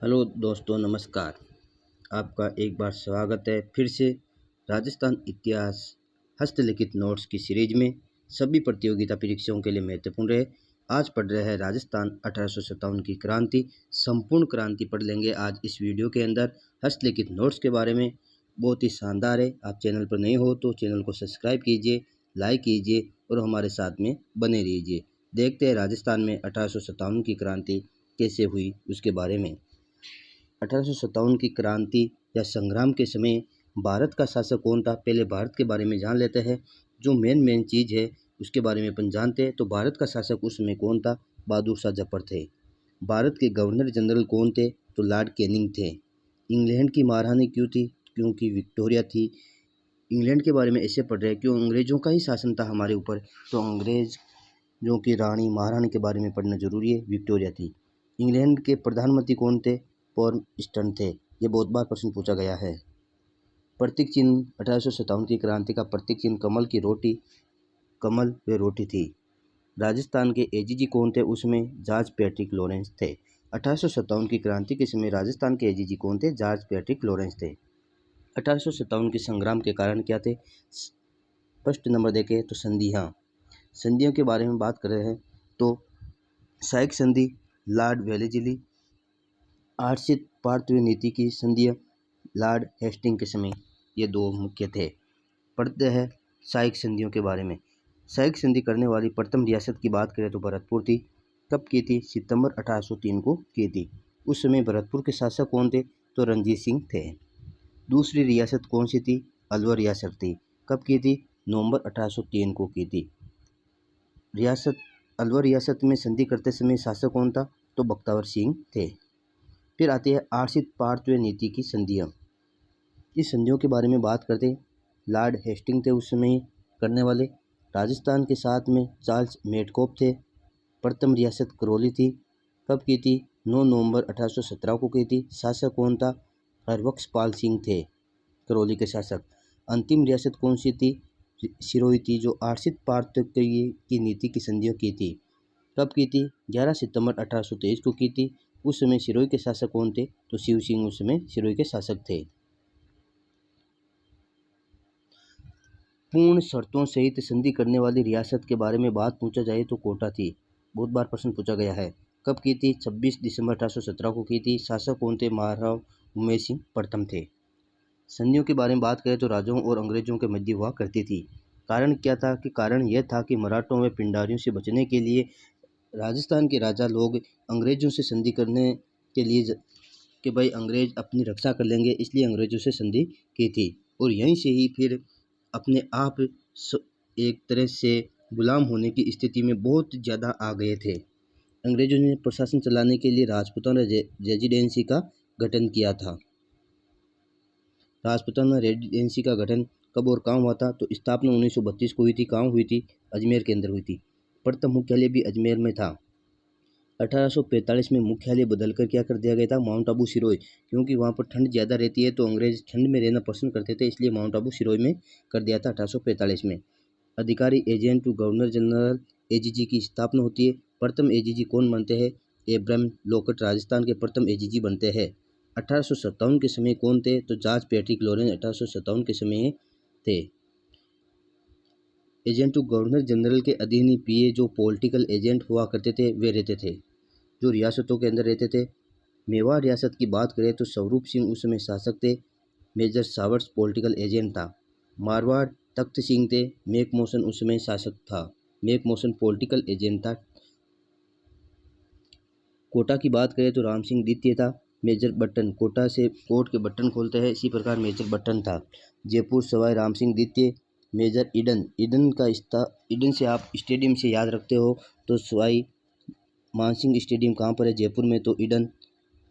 Hello दोस्तों, नमस्कार। आपका एक बार स्वागत है फिर से राजस्थान इतिहास हस्तलिखित नोट्स की सीरीज में। सभी प्रतियोगिता परीक्षाओं के लिए महत्वपूर्ण रहे। आज पढ़ रहे हैं राजस्थान 1857 की क्रांति। संपूर्ण क्रांति पढ़ लेंगे आज इस वीडियो के अंदर हस्तलिखित नोट्स के बारे में। बहुत ही शानदार है। आप चैनल पर नए हो तो चैनल को सब्सक्राइब कीजिए, लाइक कीजिए और हमारे साथ में बने रहिए। देखते हैं राजस्थान में 1857 की क्रांति कैसे हुई उसके बारे में। 1857 की क्रांति या संग्राम के समय भारत का शासक कौन था, पहले भारत के बारे में जान लेते हैं। जो मेन चीज़ है उसके बारे में अपन जानते हैं। तो भारत का शासक उस समय कौन था? बहादुर शाह जफर थे। भारत के गवर्नर जनरल कौन थे? तो लॉर्ड कैनिंग थे। इंग्लैंड की महारानी क्यों थी? क्योंकि विक्टोरिया थी। इंग्लैंड के बारे में ऐसे पढ़ रहे हैं क्यों अंग्रेज़ों का ही शासन था हमारे ऊपर, तो अंग्रेज जो कि रानी महारानी के बारे में पढ़ना जरूरी है। विक्टोरिया थी। इंग्लैंड के प्रधानमंत्री कौन थे? पॉल स्टन थे। ये बहुत बार प्रश्न पूछा गया है। प्रतीक चिन्ह 1857 की क्रांति का प्रतीक चिन्ह कमल की रोटी, कमल व रोटी थी। राजस्थान के एजीजी कौन थे? उसमें जॉर्ज पैट्रिक लॉरेंस थे। 1857 की क्रांति के समय राजस्थान के एजीजी कौन थे? जॉर्ज पैट्रिक लॉरेंस थे। 1857 के संग्राम के कारण क्या थे? फर्स्ट नंबर देखें तो संधियाँ। संधियों के बारे में बात कर रहे हैं तो साइक संधि, लॉर्ड वेलेस्ली, आरक्षित भारतीय नीति की संधियाँ लॉर्ड हेस्टिंग के समय, ये दो मुख्य थे। पढ़ते हैं साइक संधियों के बारे में। साइक संधि करने वाली प्रथम रियासत की बात करें तो भरतपुर थी। कब की थी? सितंबर 1803 को की थी। उस समय भरतपुर के शासक कौन थे? तो रणजीत सिंह थे। दूसरी रियासत कौन सी थी? अलवर रियासत थी। कब की थी? नवंबर 1803 को की थी। रियासत अलवर रियासत में संधि करते समय शासक कौन था? तो बख्तावर सिंह थे। फिर आती है आरक्षित भारतीय नीति की संधियाँ। इस संधियों के बारे में बात करते हैं। लॉर्ड हेस्टिंग थे उस समय करने वाले। राजस्थान के साथ में चार्ल्स मेडकॉफ थे। प्रथम रियासत करौली थी। कब की थी? 9 नवंबर 1817 को की थी। शासक कौन था? हरबख्शपाल सिंह थे करौली के शासक। अंतिम रियासत कौन सी थी? सिरोही थी, जो आरक्षित भारतीय की नीति की संधियों की थी। कब की थी? 11 सितंबर 1823 को की थी। उस समय सिरोही के शासक कौन थे? तो शिव सिंह उस समय सिरोही के शासक थे। पूर्ण शर्तों सहित संधि करने वाली रियासत के बारे में बात पूछा जाए तो कोटा थी। बहुत बार प्रश्न पूछा गया है। कब की थी? 26 दिसंबर 1817 को की थी। शासक कौन थे? महाराव उमेश सिंह प्रथम थे। संधियों के बारे में बात करें तो राजाओं और अंग्रेजों के मध्य हुआ करती थी। कारण क्या था? कि कारण यह था कि मराठों व पिंडारियों से बचने के लिए राजस्थान के राजा लोग अंग्रेजों से संधि करने के लिए कि भाई अंग्रेज अपनी रक्षा कर लेंगे, इसलिए अंग्रेजों से संधि की थी। और यहीं से ही फिर अपने आप एक तरह से गुलाम होने की स्थिति में बहुत ज़्यादा आ गए थे। अंग्रेजों ने प्रशासन चलाने के लिए राजपूताना रेजिडेंसी का गठन किया था। राजपूताना रेजिडेंसी का गठन कब और कहाँ हुआ था? तो स्थापना 1932 को हुई थी। कहाँ हुई थी? अजमेर के अंदर हुई थी। प्रथम मुख्यालय भी अजमेर में था। 1845 में मुख्यालय बदलकर क्या कर दिया गया था? माउंट आबू सिरोही, क्योंकि वहाँ पर ठंड ज़्यादा रहती है तो अंग्रेज ठंड में रहना पसंद करते थे, इसलिए माउंट आबू सिरोही में कर दिया था 1845 में। अधिकारी agent to governor general AGG की स्थापना होती है। प्रथम एजीजी कौन बनते हैं? एब्राहम लॉकट राजस्थान के प्रथम एजीजी बनते हैं। 1857 के समय कौन थे? तो जॉर्ज पैट्रिक लॉरेंस 1857 के समय थे। एजेंट टू गवर्नर जनरल के अधीन ही पीए जो पॉलिटिकल एजेंट हुआ करते थे वे रहते थे, जो रियासतों के अंदर रहते थे। मेवाड़ रियासत की बात करें तो स्वरूप सिंह उस समय शासक थे। मेजर सावर्ट्स पॉलिटिकल एजेंट था। मारवाड़ तख्त सिंह थे। मेक मोशन उस समय शासक था। मेक मोशन पॉलिटिकल एजेंट था। कोटा की बात करें तो राम सिंह द्वितीय था। मेजर बटन कोटा से कोर्ट के बटन खोलते हैं, इसी प्रकार मेजर बटन था। जयपुर सवाई राम सिंह द्वितीय। मेजर ईडन, ईडन से आप स्टेडियम से याद रखते हो तो सवाई मानसिंह स्टेडियम कहाँ पर है? जयपुर में, तो ईडन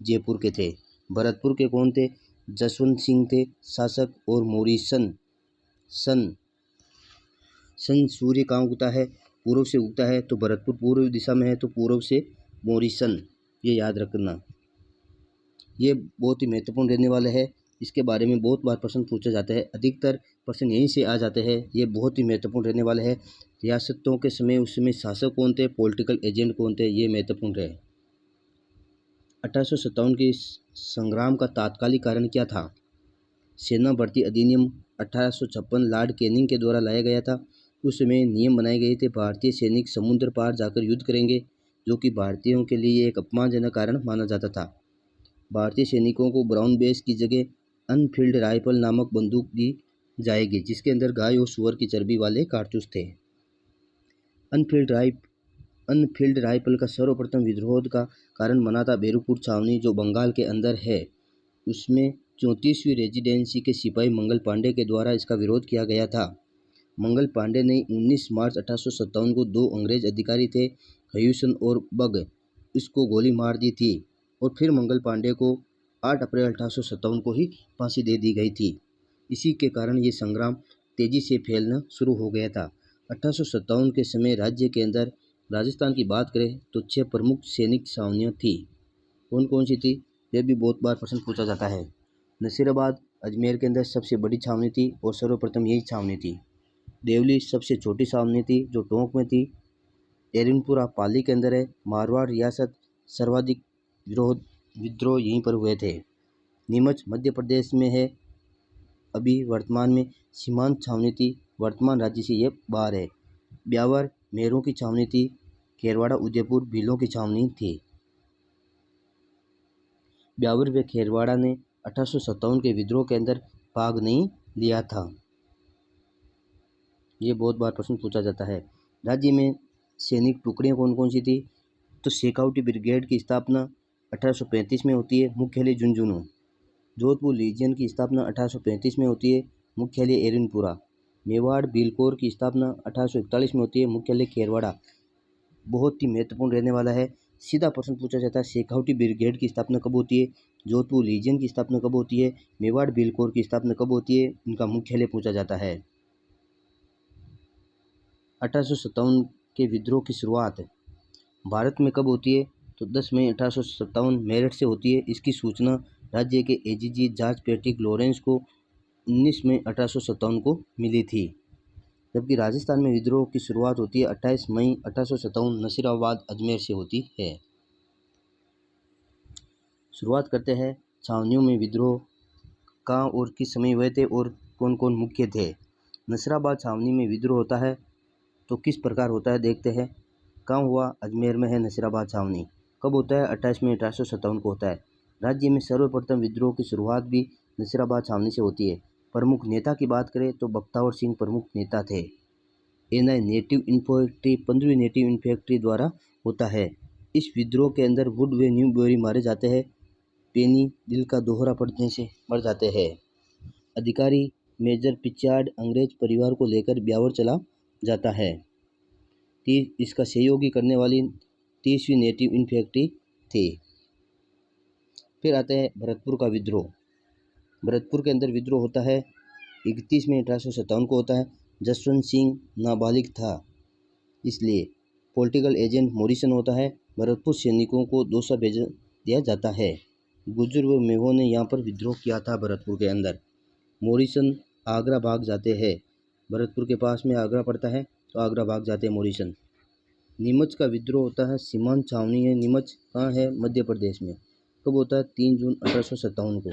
जयपुर के थे। भरतपुर के कौन थे? जसवंत सिंह थे शासक। और मोरिसन सन सन सूर्य कहाँ उगता है? पूर्व से उगता है, तो भरतपुर पूर्व दिशा में है तो पूर्व से मोरिसन, ये याद रखना। ये बहुत ही महत्वपूर्ण रहने वाला है। इसके बारे में बहुत बार प्रश्न पूछा जाता है। अधिकतर प्रश्न यहीं से आ जाते हैं। ये बहुत ही महत्वपूर्ण रहने वाला है। रियासतों के समय उस समय शासक कौन थे? पॉलिटिकल एजेंट कौन थे? ये महत्वपूर्ण है। 1857 के इस संग्राम का तात्कालिक कारण क्या था? सेना भर्ती अधिनियम 1856 लॉर्ड कैनिंग के द्वारा लाया गया था। उस समय नियम बनाए गए थे, भारतीय सैनिक समुद्र पार जाकर युद्ध करेंगे, जो कि भारतीयों के लिए एक अपमानजनक कारण माना जाता था। भारतीय सैनिकों को ब्राउन बेस की जगह अनफील्ड राइफल नामक बंदूक दी जाएगी, जिसके अंदर गाय और सुअर की चर्बी वाले कारतूस थे। अनफील्ड राइफल का सर्वप्रथम विद्रोह का कारण बना था बेरुपुर छावनी, जो बंगाल के अंदर है। उसमें 34वीं रेजिडेंसी के सिपाही मंगल पांडे के द्वारा इसका विरोध किया गया था। मंगल पांडे ने 19 मार्च 1857 को 2 अंग्रेज अधिकारी थे, ह्यूसन और बग, इसको गोली मार दी थी और फिर मंगल पांडे को 8 अप्रैल 1857 को ही फांसी दे दी गई थी। इसी के कारण ये संग्राम तेजी से फैलना शुरू हो गया था। 1857 के समय राज्य के अंदर राजस्थान की बात करें तो 6 प्रमुख सैनिक छावनियाँ थी। कौन कौन सी थी, यह भी बहुत बार प्रश्न पूछा जाता है। नसीराबाद अजमेर के अंदर सबसे बड़ी छावनी थी और सर्वप्रथम यही छावनी थी। देवली सबसे छोटी छावनी थी जो टोंक में थी। एरिनपुरा पाली के अंदर है। मारवाड़ रियासत सर्वाधिक विद्रोह यहीं पर हुए थे। नीमच मध्य प्रदेश में है, अभी वर्तमान में सीमांत छावनी थी, वर्तमान राज्य से ये बाहर है। ब्यावर मेरों की छावनी थी। खेरवाड़ा उदयपुर भीलों की छावनी थी। ब्यावर व खेरवाड़ा ने 1857 के विद्रोह के अंदर भाग नहीं लिया था। ये बहुत बार प्रश्न पूछा जाता है। राज्य में सैनिक टुकड़ियाँ कौन कौन सी थी, तो शेखावटी ब्रिगेड की स्थापना 1835 में होती है, मुख्यालय झुंझुनू। जोधपुर लीजियन की स्थापना 1835 में होती है, मुख्यालय एरिनपुरा। मेवाड़ बिलकोर की स्थापना 1841 में होती है, मुख्यालय खेरवाड़ा। बहुत ही महत्वपूर्ण रहने वाला है, सीधा प्रश्न पूछा जाता है, शेखावटी ब्रिगेड की स्थापना कब होती है, जोधपुर लीजियन की स्थापना कब होती है, मेवाड़ बिलकोर की स्थापना कब होती है, इनका मुख्यालय पूछा जाता है। 1857 के विद्रोह की शुरुआत भारत में कब होती है, तो 10 मई 1857 मेरठ से होती है। इसकी सूचना राज्य के एजीजी जॉर्ज पैट्रिक लॉरेंस को 19 मई 1857 को मिली थी। जबकि राजस्थान में विद्रोह की शुरुआत होती है 28 मई 1857 नसीराबाद अजमेर से होती है। शुरुआत करते हैं छावनियों में विद्रोह कहाँ और किस समय हुए थे और कौन कौन मुख्य थे। नसीराबाद छावनी में विद्रोह होता है तो किस प्रकार होता है, देखते हैं। कहाँ हुआ, अजमेर में है नसीराबाद छावनी। कब होता है, 28 मई 1857 को होता है। राज्य में सर्वप्रथम विद्रोह की शुरुआत भी नसीराबाद छावनी से होती है। प्रमुख नेता की बात करें तो बख्तावर सिंह प्रमुख नेता थे। एनआई नेटिव इन्फेंट्री 15वीं नेटिव इन्फेंट्री द्वारा होता है। इस विद्रोह के अंदर वुड व न्यूबरी मारे जाते हैं। पेनी दिल का दोहरा पड़ने से मर जाते हैं। अधिकारी मेजर पिचार्ड अंग्रेज परिवार को लेकर ब्यावर चला जाता है। इसका सहयोगी करने वाली 30वीं नेटिव इन्फेंट्री थी। फिर आता है भरतपुर का विद्रोह। भरतपुर के अंदर विद्रोह होता है 31 मई 1857 को होता है। जसवंत सिंह नाबालिग था, इसलिए पॉलिटिकल एजेंट मॉरिसन होता है। भरतपुर सैनिकों को दौसा भेज दिया जाता है। गुर्जर व मेघों ने यहाँ पर विद्रोह किया था भरतपुर के अंदर। मॉरिसन आगरा भाग जाते हैं। भरतपुर के पास में आगरा पड़ता है तो आगरा भाग जाते हैं मॉरिसन। नीमच का विद्रोह होता है, सीमांत छावनी है नीमच, कहाँ है, मध्य प्रदेश में। कब होता है, 3 जून 1857 को।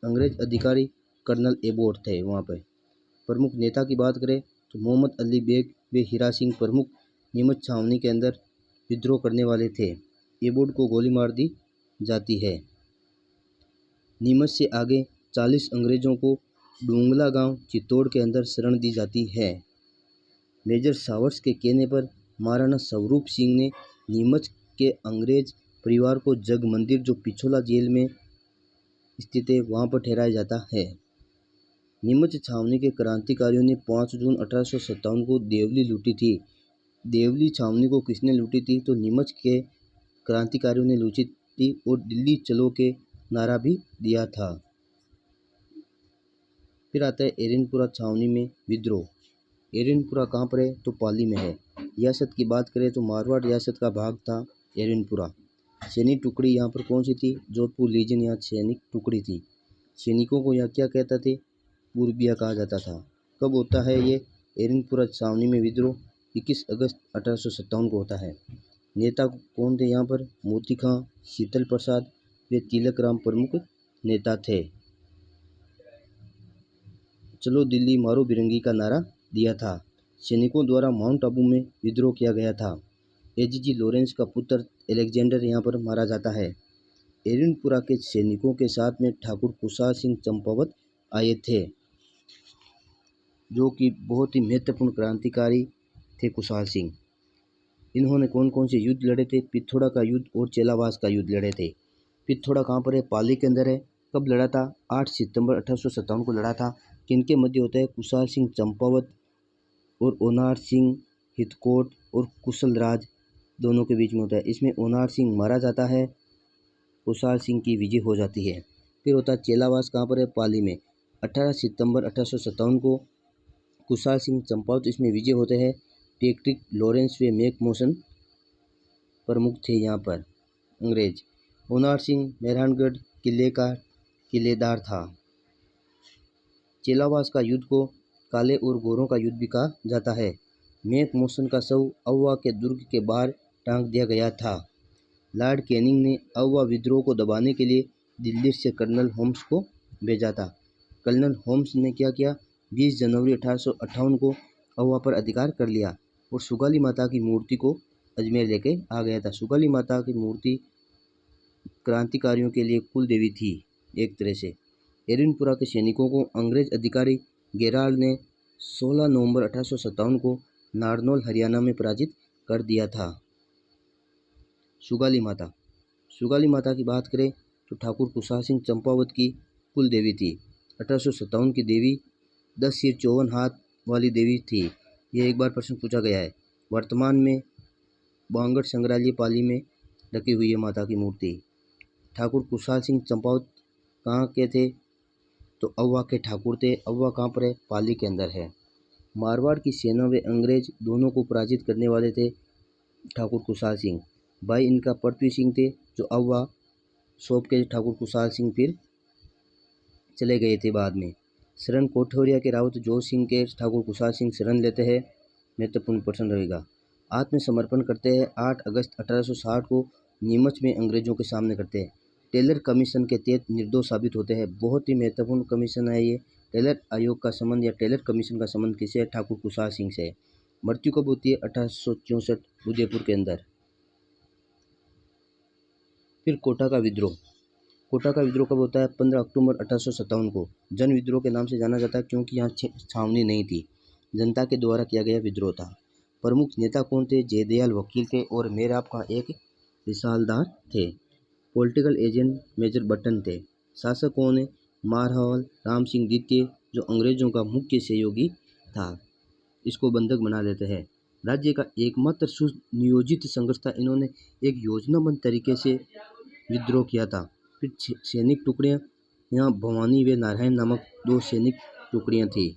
अंग्रेज अधिकारी कर्नल एबोट थे वहाँ पर। प्रमुख नेता की बात करें तो मोहम्मद अली बेग व हीरा सिंह प्रमुख नीमच छावनी के अंदर विद्रोह करने वाले थे। एबोट को गोली मार दी जाती है। नीमच से आगे 40 अंग्रेजों को डूंगला गांव चित्तौड़ के अंदर शरण दी जाती है। मेजर सावर्स के कहने पर महाराणा स्वरूप सिंह ने नीमच के अंग्रेज परिवार को जग मंदिर, जो पिछोला जेल में स्थित है, वहाँ पर ठहराया जाता है। नीमच छावनी के क्रांतिकारियों ने 5 जून 1857 को देवली लूटी थी। देवली छावनी को किसने लूटी थी, तो नीमच के क्रांतिकारियों ने लूटी थी और दिल्ली चलो के नारा भी दिया था। फिर आता है एरिनपुरा छावनी में विद्रोह। एरिनपुरा कहाँ पर है, तो पाली में है। रियासत की बात करें तो मारवाड़ रियासत का भाग था एरिनपुरा। सैनिक टुकड़ी यहाँ पर कौन सी थी, जोधपुर लीजियन यहाँ सैनिक टुकड़ी थी। सैनिकों को यहाँ क्या कहते थे, पूर्बिया कहा जाता था। कब होता है ये एरिनपुरा छावनी में विद्रोह, 21 अगस्त 1857 को होता है। नेता कौन थे यहाँ पर? मोती खां, शीतल प्रसाद, वे तिलक राम प्रमुख नेता थे। चलो दिल्ली मारो बिरंगी का नारा दिया था। सैनिकों द्वारा माउंट आबू में विद्रोह किया गया था। एजीजी लॉरेंस का पुत्र अलेक्जेंडर यहाँ पर मारा जाता है। एरनपुरा के सैनिकों के साथ में ठाकुर कुशाल सिंह चंपावत आए थे, जो कि बहुत ही महत्वपूर्ण क्रांतिकारी थे कुशाल सिंह। इन्होंने कौन कौन से युद्ध लड़े थे? पिथौरा का युद्ध और चेलावास का युद्ध लड़े थे। पिथौरा कहाँ पर है? पाली के अंदर है। कब लड़ा था? 8 सितंबर 1857 को लड़ा था। किनके मध्य होता है? कुशाल सिंह चंपावत और ओनार सिंह हितकोट और कुशल राज दोनों के बीच में होता है। इसमें ओनार सिंह मारा जाता है, कुशाल सिंह की विजय हो जाती है। फिर होता है चेलावास, कहाँ पर है? पाली में। 18 सितंबर 1857 को कुशाल सिंह चंपावत इसमें विजय होते हैं। टेक्टिक लॉरेंस व मैक मोशन प्रमुख थे यहाँ पर अंग्रेज। ओनार सिंह मेहरानगढ़ किले का किलेदार था। चेलावास का युद्ध को काले और गोरों का युद्ध भी कहा जाता है। मैक मोशन का शव अव्वा के दुर्ग के बाहर टांग दिया गया था। लॉर्ड कैनिंग ने अव्वा विद्रोह को दबाने के लिए दिल्ली से कर्नल होम्स को भेजा था। कर्नल होम्स ने क्या किया? 20 जनवरी 1858 को अव्वा पर अधिकार कर लिया और सुगाली माता की मूर्ति को अजमेर लेके आ गया था। सुगाली माता की मूर्ति क्रांतिकारियों के लिए कुल देवी थी एक तरह से। एरनपुरा के सैनिकों को अंग्रेज अधिकारी गेराल्ड ने 16 नवंबर 1857 को नारनौल हरियाणा में पराजित कर दिया था। सुगाली माता, सुगाली माता की बात करें तो ठाकुर कुशाल सिंह चंपावत की कुल देवी थी। 1857 की देवी 10 सिर 54 हाथ वाली देवी थी। यह एक बार प्रश्न पूछा गया है। वर्तमान में बांगड़ संग्रहालय पाली में रखी हुई है माता की मूर्ति। ठाकुर कुशाल सिंह चंपावत कहाँ के थे? तो अव्वा के ठाकुर थे। अव्वा कहाँ पर है? पाली के अंदर है। मारवाड़ की सेना व अंग्रेज दोनों को पराजित करने वाले थे ठाकुर कुशाल सिंह। भाई इनका पृथ्वी सिंह थे, जो अव्वा सौंप के ठाकुर कुशाल सिंह फिर चले गए थे बाद में। शरण कोठौरिया के रावत जोर सिंह के ठाकुर कुशाल सिंह शरण लेते हैं। महत्वपूर्ण प्रश्न रहेगा। आत्मसमर्पण करते हैं 8 अगस्त 1860 को नीमच में अंग्रेजों के सामने करते हैं। टेलर कमीशन के तहत निर्दोष साबित होते हैं। बहुत ही महत्वपूर्ण कमीशन है ये। टेलर आयोग का संबंध या टेलर कमीशन का संबंध किससे है? ठाकुर कुशाल सिंह से। मृत्यु कब होती है? 1864 उदयपुर के अंदर। फिर कोटा का विद्रोह। कोटा का विद्रोह कब होता है? 15 अक्टूबर 1857 को। जन विद्रोह के नाम से जाना जाता है क्योंकि यहाँ छावनी नहीं थी, जनता के द्वारा किया गया विद्रोह था। प्रमुख नेता कौन थे? जयदयाल वकील थे और मेराब खां एक रिसालदार थे। पॉलिटिकल एजेंट मेजर बटन थे। शासक कौन है? मारहल राम सिंह द्वितीय, जो अंग्रेजों का मुख्य सहयोगी था। इसको बंधक बना देते हैं। राज्य का एकमात्र सुनियोजित संघर्ष था। इन्होंने एक योजनाबद्ध तरीके से विद्रोह किया था। फिर सैनिक टुकड़ियाँ, यहाँ भवानी व नारायण नामक 2 सैनिक टुकड़ियाँ थी।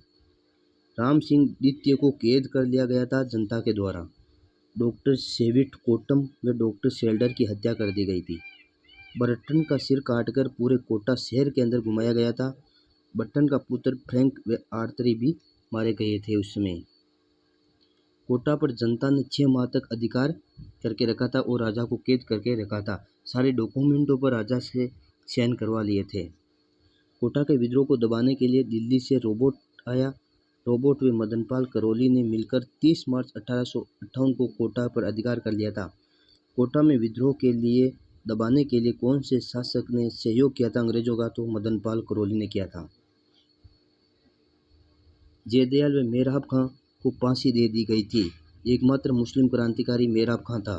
राम सिंह द्वितीय को कैद कर लिया गया था जनता के द्वारा। डॉक्टर सेविट कोटम व डॉक्टर शेल्डर की हत्या कर दी गई थी। बर्टन का सिर काटकर पूरे कोटा शहर के अंदर घुमाया गया था। बर्टन का पुत्र फ्रैंक व आर्थरी भी मारे गए थे उस समय। कोटा पर जनता ने 6 माह तक अधिकार करके रखा था और राजा को कैद करके रखा था। सारे डॉक्यूमेंटों पर राजा से साइन करवा लिए थे। कोटा के विद्रोह को दबाने के लिए दिल्ली से रोबोट आया। रोबोट व मदनपाल करौली ने मिलकर 30 मार्च 1858 को कोटा पर अधिकार कर लिया था। कोटा में विद्रोह के लिए दबाने के लिए कौन से शासक ने सहयोग किया था अंग्रेजों का? तो मदनपाल करौली ने किया था। जयदयाल व मेराब खां को फांसी दे दी गई थी। एकमात्र मुस्लिम क्रांतिकारी मेराब खां था।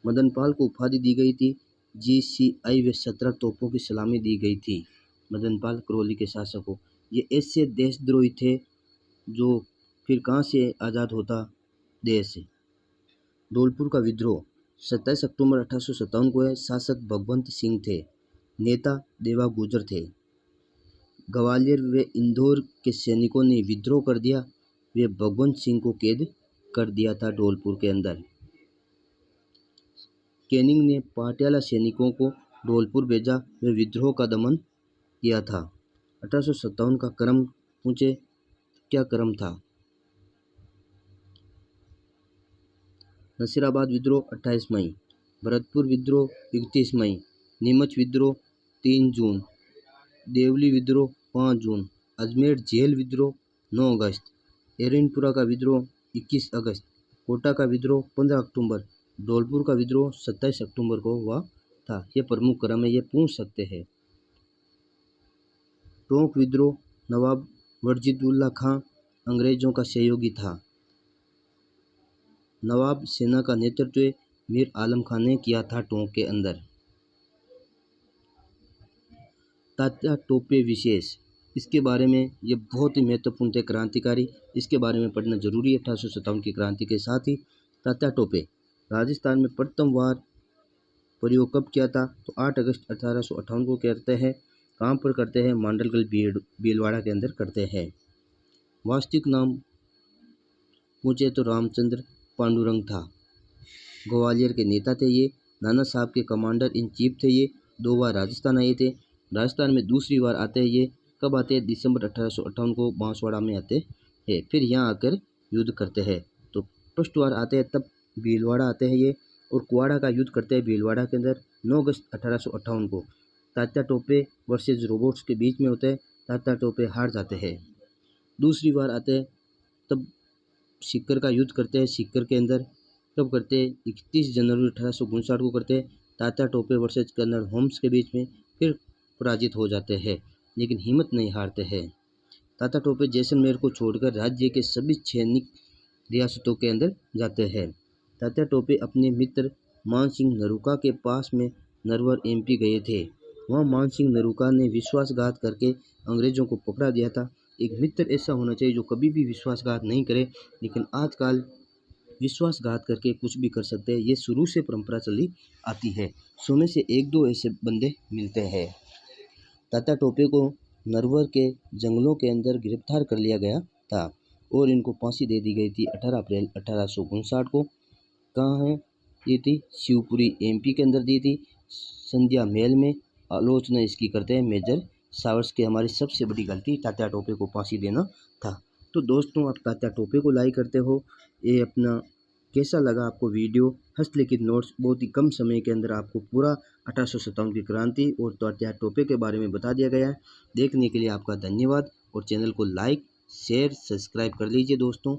मदनपाल को उपाधि दी गई थी GCI व 17 तोपों की सलामी दी गई थी मदनपाल करौली के शासक को। ये ऐसे देशद्रोही थे जो फिर कहाँ से आज़ाद होता देश। धौलपुर का विद्रोह 27 अक्टूबर 1857 को है। शासक भगवंत सिंह थे। नेता देवा गुजर थे। ग्वालियर व इंदौर के सैनिकों ने विद्रोह कर दिया। वे भगवंत सिंह को कैद कर दिया था धौलपुर के अंदर। कैनिंग ने पाटियाला सैनिकों को धौलपुर भेजा व विद्रोह का दमन किया था। 1857 का क्रम पूछे, क्या क्रम था? नसीराबाद विद्रोह 28 मई, भरतपुर विद्रोह 31 मई, नीमच विद्रोह 3 जून, देवली विद्रोह 5 जून, अजमेर जेल विद्रोह 9 अगस्त, एरनपुरा का विद्रोह 21 अगस्त, कोटा का विद्रोह 15 अक्टूबर, धौलपुर का विद्रोह 27 अक्टूबर को हुआ था। ये प्रमुख क्रम है, ये पूछ सकते हैं। टोंक विद्रोह, नवाब वजीदुल्ला खां अंग्रेजों का सहयोगी था। नवाब सेना का नेतृत्व मीर आलम खान ने किया था टोंक के अंदर। तात्या टोपे विशेष, इसके बारे में ये बहुत ही महत्वपूर्ण थे क्रांतिकारी, इसके बारे में पढ़ना जरूरी है। 1857 की क्रांति के साथ ही तात्या टोपे राजस्थान में प्रथम बार प्रयोग कब किया था, तो 8 अगस्त 1858 को करते हैं। कहाँ पर करते हैं, मांडलगढ़ भीलवाड़ा के अंदर करते हैं। वास्तविक नाम पूछे तो रामचंद्र पांडुरंग था। ग्वालियर के नेता थे ये, नाना साहब के कमांडर इन चीफ थे ये। 2 बार राजस्थान आए थे। राजस्थान में दूसरी बार आते हैं ये, कब आते हैं, दिसंबर 1858 को बांसवाड़ा में आते हैं। फिर यहाँ आकर युद्ध करते हैं। तो फर्स्ट बार आते हैं तब भीलवाड़ा आते हैं ये, और कुआड़ा का युद्ध करते हैं भीलवाड़ा के अंदर 9 अगस्त 1858 को। तात्या टोपे वर्सेज रोबोट्स के बीच में होते हैं, तात्या टोपे हार जाते हैं। दूसरी बार आते हैं तब सीकर का युद्ध करते हैं, सीकर के अंदर कब करते हैं, 31 जनवरी 1859 को करते हैं। Tatya Tope versus colonel Holmes के बीच में फिर पराजित हो जाते हैं, लेकिन हिम्मत नहीं हारते हैं। तात्या टोपे जैसलमेर को छोड़कर राज्य के सभी सैनिक रियासतों के अंदर जाते हैं। तात्या टोपे अपने मित्र मान सिंह नरूका के पास में नरवर एमपी गए थे। वहाँ मान सिंह नरूका ने विश्वासघात करके अंग्रेजों को पकड़ा दिया था। एक मित्र ऐसा होना चाहिए जो कभी भी विश्वासघात नहीं करे, लेकिन आजकल विश्वासघात करके कुछ भी कर सकते हैं। ये शुरू से परंपरा चली आती है। 100 में से 1-2 ऐसे बंदे मिलते हैं। तात्या टोपे को नरवर के जंगलों के अंदर गिरफ्तार कर लिया गया था और इनको फांसी दे दी गई थी 18 अप्रैल 1859 को। कहाँ है ये थी, शिवपुरी एमपी के अंदर दी थी। संध्या महल में आलोचना इसकी करते हैं मेजर सावर्स की, हमारी सबसे बड़ी गलती तात्या टोपे को फांसी देना था। तो दोस्तों, आप तात्या टोपे को लाइक करते हो। ये अपना कैसा लगा आपको वीडियो, हस्तलिखित नोट्स, बहुत ही कम समय के अंदर आपको पूरा 1857 की क्रांति और तात्या टोपे के बारे में बता दिया गया है। देखने के लिए आपका धन्यवाद, और चैनल को लाइक शेयर सब्सक्राइब कर लीजिए दोस्तों।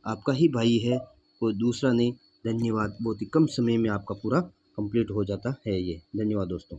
आपका ही भाई है, कोई दूसरा नहीं। धन्यवाद। बहुत ही कम समय में आपका पूरा कंप्लीट हो जाता है ये। धन्यवाद दोस्तों।